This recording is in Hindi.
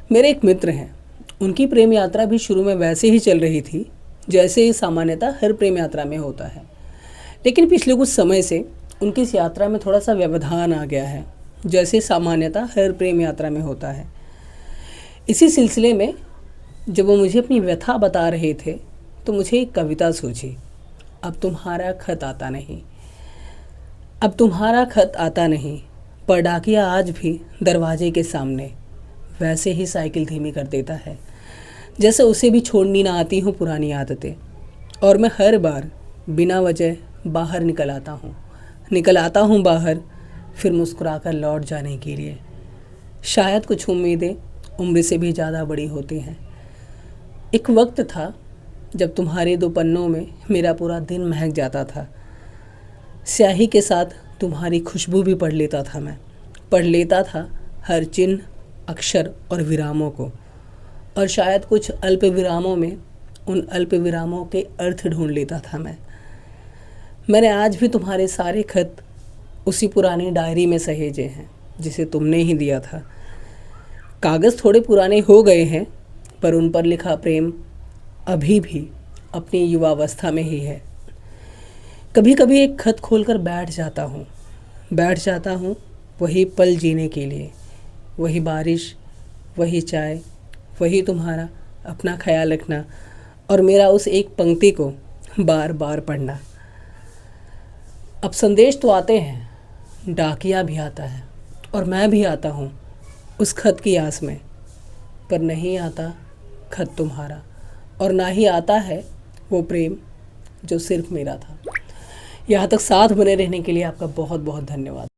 मेरे एक मित्र हैं, उनकी प्रेम यात्रा भी शुरू में वैसे ही चल रही थी जैसे ही सामान्यतः हर प्रेम यात्रा में होता है। लेकिन पिछले कुछ समय से उनकी इस यात्रा में थोड़ा सा व्यवधान आ गया है, जैसे सामान्यतः हर प्रेम यात्रा में होता है। इसी सिलसिले में जब वो मुझे अपनी व्यथा बता रहे थे तो मुझे एक कविता सूझी। अब तुम्हारा खत आता नहीं, अब तुम्हारा खत आता नहीं, पर डाकिया आज भी दरवाजे के सामने वैसे ही साइकिल धीमी कर देता है, जैसे उसे भी छोड़नी ना आती हूँ पुरानी आदतें। और मैं हर बार बिना वजह बाहर निकल आता हूँ बाहर, फिर मुस्कुराकर लौट जाने के लिए। शायद कुछ उम्मीदें उम्र से भी ज़्यादा बड़ी होती हैं। एक वक्त था जब तुम्हारे दो पन्नों में मेरा पूरा दिन महक जाता था। स्याही के साथ तुम्हारी खुशबू भी पढ़ लेता था मैं, पढ़ लेता था हर चिन्ह, अक्षर और विरामों को। और शायद कुछ अल्प विरामों में उन अल्प विरामों के अर्थ ढूंढ लेता था मैंने आज भी तुम्हारे सारे खत उसी पुरानी डायरी में सहेजे हैं जिसे तुमने ही दिया था। कागज़ थोड़े पुराने हो गए हैं, पर उन पर लिखा प्रेम अभी भी अपनी युवावस्था में ही है। कभी कभी एक खत खोलकर बैठ जाता हूँ वही पल जीने के लिए, वही बारिश, वही चाय, वही तुम्हारा अपना ख्याल रखना और मेरा उस एक पंक्ति को बार बार पढ़ना। अब संदेश तो आते हैं, डाकिया भी आता है और मैं भी आता हूँ उस खत की आस में, पर नहीं आता खत तुम्हारा, और ना ही आता है वो प्रेम जो सिर्फ मेरा था। यहाँ तक साथ बने रहने के लिए आपका बहुत बहुत धन्यवाद।